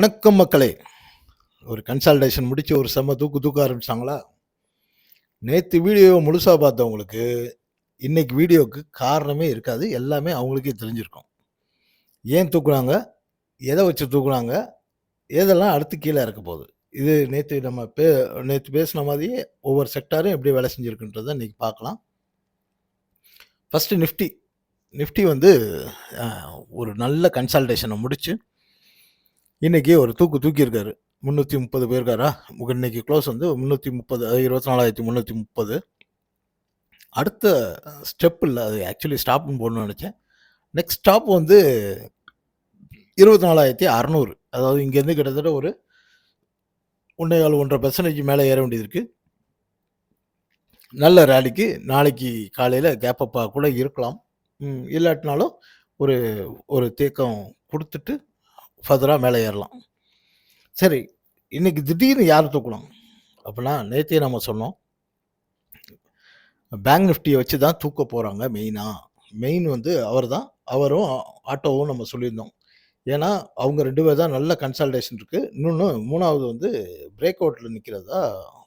வணக்கம் மக்களே! ஒரு கன்சால்டேஷன் முடிச்சு ஒரு செம்ம தூக்க ஆரம்பிச்சாங்களா? நேத்து வீடியோ முழுசா பார்த்தவங்களுக்கு, இன்னைக்கு வீடியோவுக்கு காரணமே இருக்காது. எல்லாமே அவங்களுக்கே தெரிஞ்சிருக்கும். ஏன் தூக்குனாங்க? எத வச்சு தூக்குனாங்க? எதெல்லாம் அடுத்து கீழ இறக்க போகுது? இது நேத்து பேசின மாதிரியே ஒவ்வொரு செக்டாரும் எப்படி வேலை செஞ்சிருக்குன்றத இன்னைக்கு பார்க்கலாம். First Nifty. நிஃப்டி வந்து அ ஒரு நல்ல கன்சால்டேஷன முடிச்சு, இன்னைக்கு ஒரு தூக்கியிருக்காரு. 330 போயிருக்காரா? இன்னைக்கு க்ளோஸ் வந்து 330 24,330. அடுத்த ஸ்டெப் இல்ல. அது ஆக்சுவலி ஸ்டாப்ன்னு போடணும்னு நெனச்சேன். நெக்ஸ்ட் ஸ்டாப் வந்து 24,600. அதாவது இங்கேருந்து கிட்டத்தட்ட ஒரு 1 1/2% மேல ஏற வேண்டியது இருக்கு. நல்ல ரேலிக்கு நாளைக்கு காலையில கேப் அப்பா கூட இருக்கலாம். இல்லாட்டினாலும் ஒரு ஒரு தேக்கம் குடுத்துட்டு ஃபர்தரா மேல ஏறலாம். சரி, இன்னைக்கு திடீர்னு யார் தூக்குனாங்க? அப்பன்னா நேத்தே நம்ம சொன்னோம். பேங்க் நிஃப்டிய வச்சு தான் தூக்க போறாங்க மெயினா. மெயின் வந்து அவர்தான். அவரும் ஆட்டோவும் நம்ம சொல்லியிருந்தோம். ஏன்னா, அவங்க 2 பேர் தான் நல்ல கன்சால்டேஷன் இருக்கு. இன்னொன்னு 3வது வந்து பிரேக் அவுட்ல நிக்கிறதா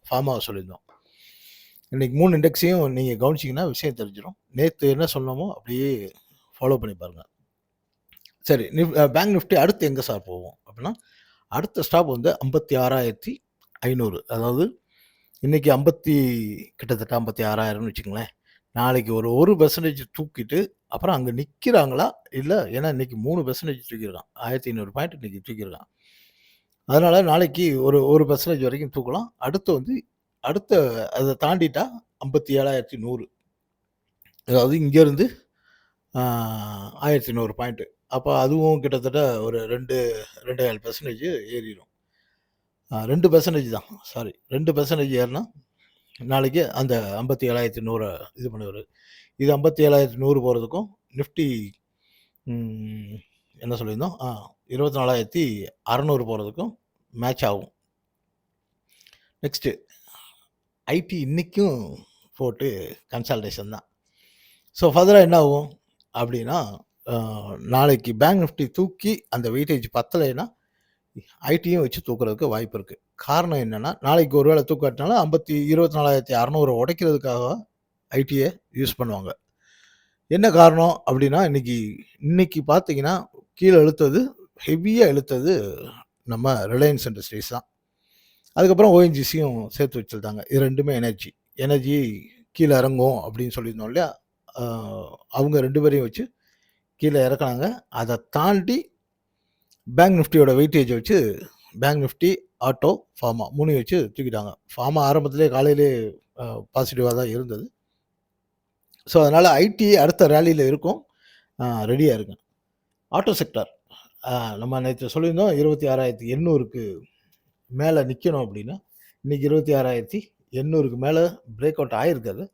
ஃபார்மா சொல்லியிருந்தோம். இன்னைக்கு 3 இண்டெக்ஸையும் நீங்க கவனிச்சீங்கன்னா விஷயம் தெரிஞ்சிரும். நேத்து என்ன சொன்னோமோ அப்படியே ஃபாலோ பண்ணி பாருங்க. சரி, பேங்க் நிஃப்டி அடுத்து எங்க சார் போகும்? அப்படின்னா, அடுத்த ஸ்டாப் வந்து 56,500. அதாவது இன்னைக்கு கிட்டத்தட்ட 56,000ன்னு வச்சுக்கங்களேன். நாளைக்கு ஒரு 1% தூக்கிட்டு, அப்புறம் அங்க நிக்கிறாங்களா? இல்ல ஏன்னா இன்னைக்கு 3% தூக்கியிருக்கான். 1,500 பாயிண்ட் இன்னைக்கு தூக்கியிருக்கான். அதனால நாளைக்கு ஒரு 1% வரைக்கும் தூக்கலாம். அடுத்த அத தாண்டிட்டா 57,100. அதாவது இங்கேருந்து 1,100 பாயிண்ட். அப்ப அதுவும் கிட்டத்தட்ட ஒரு 2.5% ஏறிரும். 2% தான். சாரி 2% ஏறுனா நாளைக்கு அந்த 57,100 இது பண்ணுவாரு. இது 57,100 போறதுக்கும், நிஃப்டி ம் என்ன சொல்லியிருந்தோம்? 24,600 போறதுக்கும் மேட்ச் ஆகும். நெக்ஸ்ட்டு ஐடி இன்னைக்கும் போட்டு கன்சால்டேஷன் தான். ஸோ ஃபர்தரா என்ன ஆகும்? அப்படின்னா, நாளைக்கு பேங்க் நிஃப்டி தூக்கி அந்த வெயிட்டேஜ் பத்தலைன்னா, ஐடியும் வச்சு தூக்குறதுக்கு வாய்ப்பு இருக்கு. காரணம் என்னன்னா, நாளைக்கு ஒரு வேள தூக்காட்டினாலும் 24,600 உடைக்கிறதுக்காக ஐடிய யூஸ் பண்ணுவாங்க. என்ன காரணம் அப்படின்னா, இன்னைக்கு பார்த்தீங்கன்னா, கீழ இழுத்தது ஹெவியா இழுத்தது நம்ம ரிலையன்ஸ் இண்டஸ்ட்ரீஸ் தான். அதுக்கப்புறம் ஓஎன்ஜிசியும் சேர்த்து வச்சிருந்தாங்க. இது 2மே எனர்ஜி கீழ இறங்கும் அப்படின்னு சொல்லியிருந்தோம் இல்லையா? அ அவங்க 2 பேரையும் வச்சு கீழ இறக்குனாங்க. அத தாண்டி பேங்க் நிஃப்டியோட வெயிட்டேஜ வச்சு பேங்க் நிஃப்டி, ஆட்டோ, ஃபார்மா 3யும் வச்சு தூக்கிட்டாங்க. ஃபார்மா ஆரம்பத்திலேயே காலையிலேயே பாசிட்டிவா தான் இருந்தது. ஸோ, அதனால ஐடி அடுத்த ரேலியில இருக்கும். ரெடியா இருங்க. ஆட்டோ செக்டார் நம்ம நேத்து சொல்லியிருந்தோம் 26,800க்கு மேல நிக்கணும் அப்படின்னு. இன்னைக்கு 26,800க்கு மேல பிரேக் அவுட் ஆயிருக்கு அது.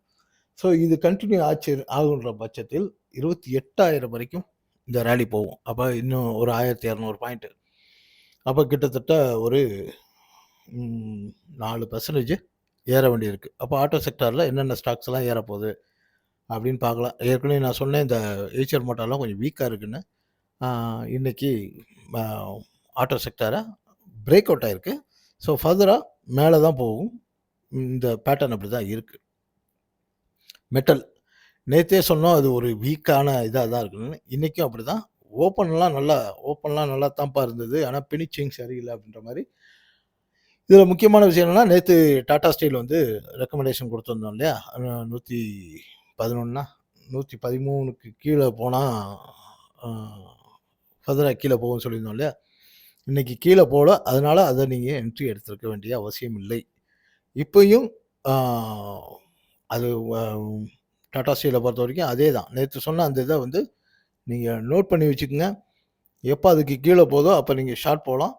ஸோ, இது கன்டின்யூ ஆகுன்ற பட்சத்தில் 28,000 வரைக்கும் இந்த ரேலி போகும். அப்ப இன்னும் ஒரு 1,200 பாயிண்ட். அப்ப கிட்டத்தட்ட ஒரு 4% ஏற வேண்டியிருக்கு. அப்ப ஆட்டோ செக்டார்ல என்னென்ன ஸ்டாக்ஸ்லாம் ஏறப்போகுது அப்படின்னு பார்க்கலாம். ஏற்கனவே நான் சொன்னேன் இந்த ஏஷியன் மோட்டார்லாம் கொஞ்சம் வீக்கா இருக்குன்னு. இன்னைக்கு அ ஆட்டோ செக்டார பிரேக் அவுட் ஆயிருக்கு. ஸோ, ஃபர்தரா மேல தான் போகும். இந்த பேட்டர்ன் அப்படி தான் இருக்கு. மெட்டல் நேத்தே சொன்னோம் அது ஒரு வீக்கான இதா தான் இருக்குன்னு. இன்னைக்கும் அப்படிதான். ஓப்பன்லாம் நல்லா தான்ப்பா இருந்தது. ஆனா பினிஷிங் சரியில்ல அப்படின்ற மாரி. இதுல முக்கியமான விஷயம் என்னன்னா, நேத்து டாடா ஸ்டீல் வந்து ரெக்கமெண்டேஷன் குடுத்திருந்தோம் இல்லையா? 111னா 113க்கு கீழ போனா அ ஃபர்தரா கீழ போகும்னு சொல்லியிருந்தோம் இல்லையா? இன்னைக்கு கீழ போல. அதனால அத நீங்க என்ட்ரி எடுத்திருக்க வேண்டிய அவசியம் இல்லை. இப்பயும் ஆ அது டாடா ஸ்டீல பொறுத்தவரைக்கும் அதே தான். நேத்து சொன்ன அந்த இத வந்து நீங்க நோட் பண்ணி வச்சுக்கங்க. எப்ப அதுக்கு கீழ போதோ, அப்ப நீங்க ஷார்ட் போலாம்.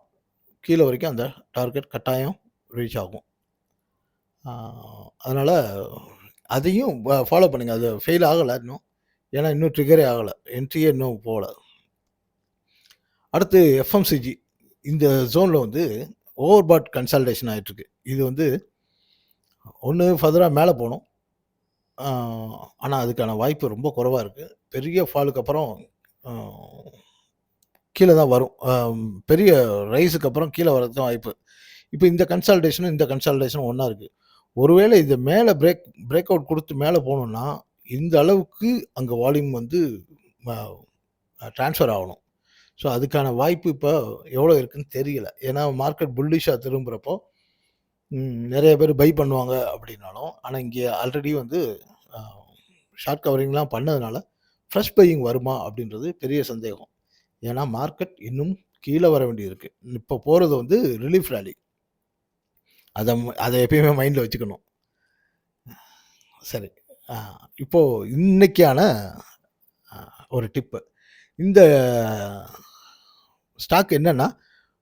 கீழ வரைக்கும் அந்த டார்கெட் கட்டாயம் ரீச் ஆகும். அதனால அதையும் ஃபாலோ பண்ணுங்க. அது ஃபெயில் ஆகல இன்னும். ஏன்னா இன்னும் ட்ரிகரே ஆகல. என்ட்ரியே இன்னும் போல. அடுத்து எஃப்எம்சிஜி. இந்த ஜோன்ல வந்து ஓவர் பாட் கன்சால்டேஷன் ஆயிட்டுருக்கு. இது வந்து ஒண்ணு ஃபர்தரா மேல போணும். ஆனா அதுக்கான வாய்ப்பு ரொம்ப குறைவா இருக்கு. பெரிய ஃபாலுக்கு அப்புறம் அ கீழ தான் வரும். பெரிய ரைஸுக்கு அப்புறம் கீழ வரதுக்கு தான் வாய்ப்பு. இப்ப இந்த கன்சாலிடேஷனும் ஒண்ணா இருக்கு. ஒருவேளை இது மேல பிரேக் அவுட் குடுத்து மேல போணும்னா, இந்த அளவுக்கு அங்க வால்யூம் வந்து ம ட்ரான்ஸ்ஃபர் ஆகணும். ஸோ அதுக்கான வாய்ப்பு இப்ப எவ்வளோ இருக்குன்னு தெரியல. ஏன்னா மார்க்கெட் புல்லிஷா திரும்புறப்போ, நெறைய பேர் பை பண்ணுவாங்க அப்படின்னாலும், ஆனா இங்க ஆல்ரெடி வந்து அ ஷார்ட் கவரிங்லாம் பண்ணதுனால, ஃப்ரெஷ் பையிங் வருமா அப்படின்றது பெரிய சந்தேகம். ஏன்னா மார்க்கெட் இன்னும் கீழ வர வேண்டியிருக்கு. இப்ப போறது வந்து ரிலீஃப் ராலி. அத எப்பயுமே மைண்ட்ல வச்சுக்கணும். சரி. அ இப்போ இன்னைக்கான ஒரு டிப்பு. இந்த ஸ்டாக் என்னன்னா,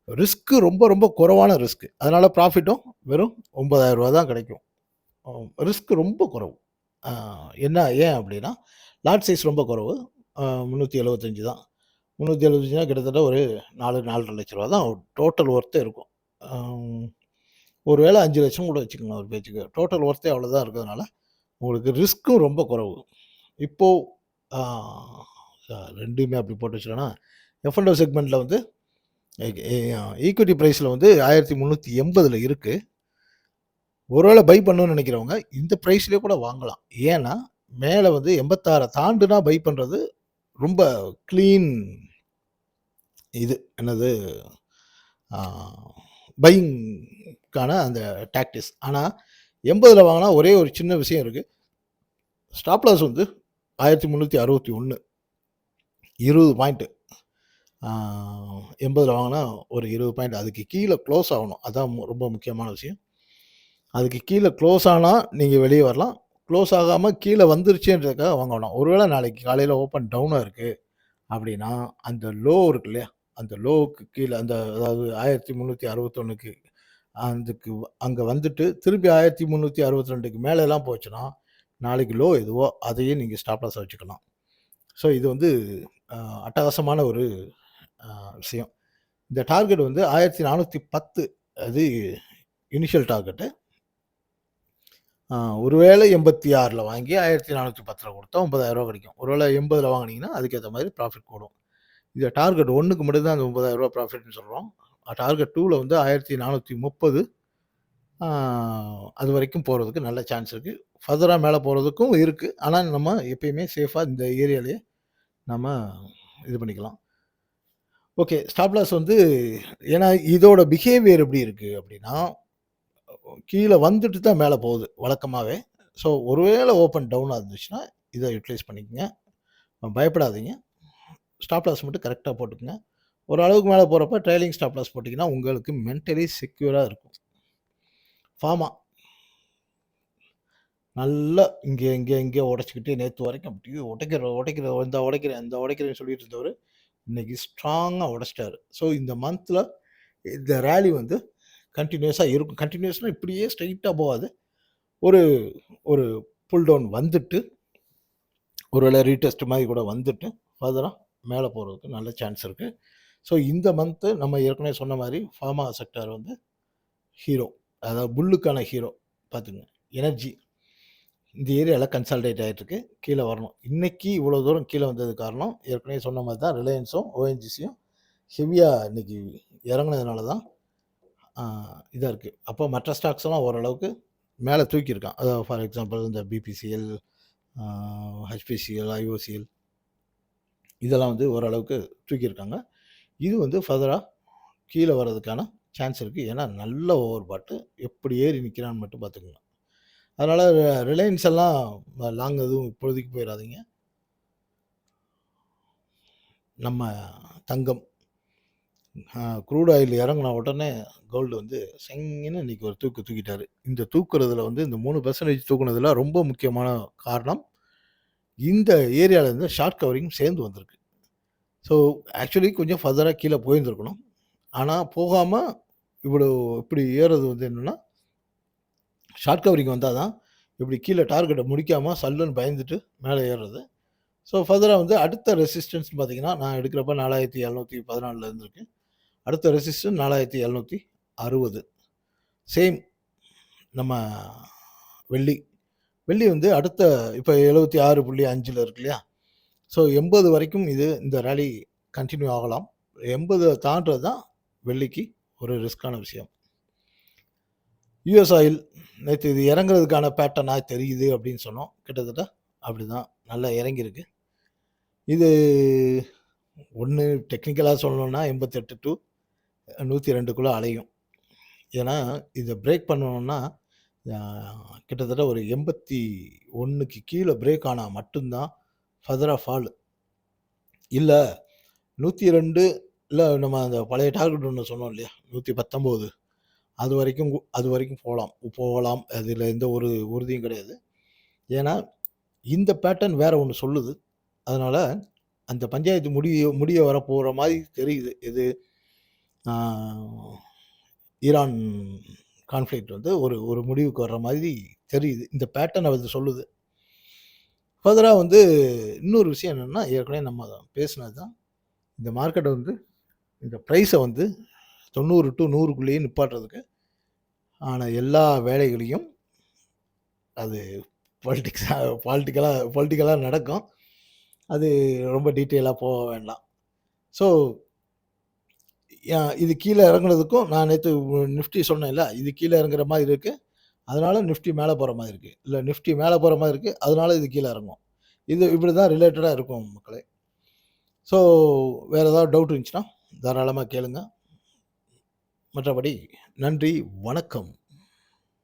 ரிஸ்க் ரொம்ப ரொம்ப குறைவான ரிஸ்க். அதனால ப்ராஃபிட்டும் வெறும் ரூ. 9,000 தான் கிடைக்கும். ரிஸ்க் ரொம்ப குறைவு. அ ஏன் அப்படின்னா, லாட் சைஸ் ரொம்ப குறைவு. 375 தான். 375னா கிட்டத்தட்ட ஒரு 4, 4,50,000 லட்ச தான் டோட்டல் ஒர்த்தே இருக்கும். அம் ஒரு வேளை 5,00,000 கூட வச்சுக்கோங்க ஒரு பேச்சுக்கு. டோட்டல் ஒர்த்தே அவ்வளோதான் இருக்கிறதுனால, உங்களுக்கு ரிஸ்க்கும் ரொம்ப குறைவு. இப்போ ஆ 2மே அப்படி போட்டு வச்சுட்டோம்னா, எஃப்&ஓ செக்மெண்ட்ல வந்து ஈக்விட்டி பிரைஸ்ல வந்து 1380ல இருக்கு. ஒருவேளை பை பண்ணணும்னு நினைக்கிறவங்க, இந்த பிரைஸ்லயே கூட வாங்கலாம். ஏன்னா, மேல வந்து 86 தாண்டுனா பை பண்றது ரொம்ப கிளீன் இது என்னது ஆ பையிங்க்கான அந்த டாக்டிக்ஸ். ஆனா 80ல வாங்குனா ஒரே ஒரு சின்ன விஷயம் இருக்கு. ஸ்டாப் லாஸ் வந்து 1361 20 பாயிண்ட். 80ல வாங்குனா ஒரு 20 பாயிண்ட். அதுக்கு கீழ குளோஸ் ஆகணும். அதான் ரொம்ப முக்கியமான விஷயம். அதுக்கு கீழ குளோஸ் ஆனா நீங்க வெளிய வரலாம். குளோஸ் ஆகாம கீழ வந்துருச்சுன்றதுக்காக வாங்க வேணாம். ஒருவேளை நாளைக்கு காலையில ஓப்பன் டவுனா இருக்கு அப்படின்னா, அந்த லோ இருக்கு இல்லையா? அந்த லோவுக்கு கீழ அந்த அதாவது 1361க்கு அதுக்கு அங்க வந்துட்டு திருப்பி 1362க்கு மேலலாம் போச்சுன்னா, நாளைக்கு லோ எதுவோ அதையே நீங்க ஸ்டாப் லாஸா வச்சுக்கலாம். ஸோ இது வந்து அ அட்டகாசமான ஒரு அ விஷயம். இந்த டார்கெட் வந்து 1410 அது இனிஷியல் டார்கெட்டு. ஒருவேளை 86ல வாங்கி 1410ல குடுத்தா ரூ. 9,000 கிடைக்கும். ஒருவேளை 80ல வாங்குனீங்கன்னா, அதுக்கேத்த மாரி ப்ராஃபிட் கூடும். இது டார்கெட் 1க்கு மட்டும் தான் அந்த ரூ. 9,000 ப்ராஃபிட்ன்னு சொல்றோம். டார்கெட் 2ல வந்து 1430 ஆ அதுவரைக்கும் போறதுக்கு நல்ல சான்ஸ் இருக்கு. ஃபர்தரா மேல போறதுக்கும் இருக்கு. ஆனா, நம்ம எப்பயுமே சேஃபா இந்த ஏரியாலயே நம்ம இது பண்ணிக்கலாம். ஓகே. ஸ்டாப் லாஸ் வந்து ஏன்னா இதோட பிஹேவியர் எப்படி இருக்கு அப்படின்னா, கீழ வந்துட்டு தான் மேல போகுது வழக்கமாவே. ஸோ ஒருவேளை ஓப்பன் டவுனா இருந்துச்சுன்னா, இத யுட்டிலைஸ் பண்ணிக்கங்க. பயப்படாதீங்க. ஸ்டாப் லாஸ் மட்டும் கரெக்ட்டா போட்டுக்கங்க. ஒரு அளவுக்கு மேல போறப்ப ட்ரைலிங் ஸ்டாப் லாஸ் போட்டீங்கன்னா, உங்களுக்கு மென்டலி செக்யூரா இருக்கும். ஃபார்மா நல்லா இங்க உடைச்சுக்கிட்டு நேத்து வரைக்கும் அப்படியே உடைக்கிறேன்னு சொல்லிட்டு இருந்தவரு, இன்னைக்கு ஸ்ட்ராங்கா உடைச்சிட்டாரு. ஸோ இந்த மந்த்ல இந்த ராலி வந்து கன்டினியூஸா இருக்கும். கன்டினியூஸ்னா இப்படியே ஸ்ட்ரெய்ட்டா போகாது. ஒரு ஒரு புல் டவுன் வந்துட்டு, ஒருவேளை ரீடெஸ்ட் மாரி கூட வந்துட்டு, ஃபர்தரா மேல போறதுக்கு நல்ல சான்ஸ் இருக்கு. ஸோ இந்த மந்த்து நம்ம ஏற்கனவே சொன்ன மாரி ஃபார்மா செக்டார் வந்து ஹீரோ. அதாவது புல்லுக்கான ஹீரோ பார்த்துக்கங்க. எனர்ஜி இந்த ஏரியால கன்சாலிடேட் ஆயிட்டுருக்கு. கீழ வரணும். இன்னைக்கு இவ்வளோ தூரம் கீழ வந்ததுக்கு காரணம், ஏற்கனவே சொன்ன மாரி தான் ரிலையன்ஸும், ஓஎன்ஜிசியும் ஹெவியா இன்னைக்கு இறங்குனதுனால தான் இதா இருக்கு. அப்போ மற்ற ஸ்டாக்ஸ் எல்லாம் ஓரளவுக்கு மேல தூக்கியிருக்கான். அதாவது ஃபார் எக்ஸாம்பிள் இந்த பிபிசிஎல், ஹெச்பிசிஎல், ஐஓசிஎல் இதெல்லாம் வந்து ஓரளவுக்கு தூக்கியிருக்காங்க. இது வந்து ஃபர்தரா கீழ வர்றதுக்கான சான்ஸ் இருக்கு. ஏன்னா நல்ல ஓவர் பாட்டு. எப்படி ஏறி நிக்கிறான்னு மட்டும் பார்த்துக்கங்க. அதனால ரிலையன்ஸ் எல்லாம் லாங் எதுவும் இப்போதைக்கு போயிறாதீங்க. நம்ம தங்கம் க்ரூட் ஆயில் இறங்குன உடனே கோல்டு வந்து செங்கன்னு இன்னைக்கு ஒரு தூக்கிட்டாரு. இந்த தூக்குறதுல வந்து இந்த 3% தூக்குனதுல ரொம்ப முக்கியமான காரணம், இந்த ஏரியால இருந்து ஷார்ட் கவரிங் சேர்ந்து வந்திருக்கு. ஸோ ஆக்சுவலி கொஞ்சம் ஃபர்தரா கீழ போயிருந்திருக்கணும். ஆனா போகாம இப்படி ஏறுறது வந்து என்னன்னா, ஷார்ட் கவரிங் வந்தா தான் இப்படி கீழ டார்கெட்ட முடிக்காம சல்லுன்னு பயந்துட்டு மேல ஏறுறது. ஸோ ஃபர்தரா வந்து அடுத்த ரெசிஸ்டன்ஸ்ன்னு பார்த்தீங்கன்னா, நான் எடுக்கிறப்ப 4714ல இருந்திருக்கு. அடுத்த ரெசிஸ்டன்ஸ் 4760. சேம் நம்ம வெள்ளி. வெள்ளி வந்து அடுத்த இப்ப 76.5ல இருக்கு இல்லையா? ஸோ 80 வரைக்கும் இந்த ராலி கன்டின்யூ ஆகலாம். 80 தாண்டுறது தான் வெள்ளிக்கு ஒரு ரிஸ்க்கான விஷயம். யுஎஸ் ஆயில் நேற்று இது இறங்குறதுக்கான பேட்டர்னாக தெரியுது அப்படின்னு சொன்னோம். கிட்டத்தட்ட அப்படிதான் நல்லா இறங்கியிருக்கு. இது ஒன்று டெக்னிக்கலாக சொல்லணும்னா 88 டு 102க்குள்ளே அலையும். ஏன்னா இதை பிரேக் பண்ணணும்னா கிட்டத்தட்ட ஒரு 81க்கு கீழே பிரேக் ஆனால் மட்டும்தான் ஃபர்தராக ஃபால். இல்லை 102 இல்லை நம்ம அந்த பழைய டார்கெட் ஒன்று சொன்னோம் இல்லையா 119 அது வரைக்கும் போகலாம். அதில் எந்த ஒரு உறுதியும் கிடையாது. ஏன்னா இந்த பேட்டர்ன் வேற ஒன்று சொல்லுது. அதனால் அந்த பஞ்சாயத்து முடிய வரப்போகிற மாதிரி தெரியுது. இது ஈரான் கான்ஃப்ளிக்ட் வந்து ஒரு முடிவுக்கு வர்ற மாதிரி தெரியுது. இந்த பேட்டர்ன் அது சொல்லுது. ஃபர்தராக வந்து இன்னொரு விஷயம் என்னென்னா, ஏற்கனவே நம்ம பேசினது தான், இந்த மார்க்கெட்டை வந்து இந்த ப்ரைஸை வந்து 90 டு 100க்குள்ளேயே நிப்பாட்டுறதுக்கு ஆன எல்லா வேலைகளையும் அது பொலிட்டிக்கலாக நடக்கும். அது ரொம்ப டீட்டெயிலாக போக வேண்டாம். ஸோ இது கீழே இறங்குனதுக்கும் நான் நேற்று நிஃப்டி சொன்னேன்ல, இது கீழே இறங்குற மாதிரி இருக்குது, அதனால நிஃப்டி மேலே போகிற மாதிரி இருக்குது. இல்லை நிஃப்டி மேலே போகிற மாதிரி இருக்குது, அதனால இது கீழே இறங்கும். இது இப்படி தான் ரிலேட்டடாக இருக்கும் மக்களே. ஸோ வேறு ஏதாவது டவுட் இருந்துச்சுன்னா தாராளமாக கேளுங்க. மற்றபடி நன்றி, வணக்கம்.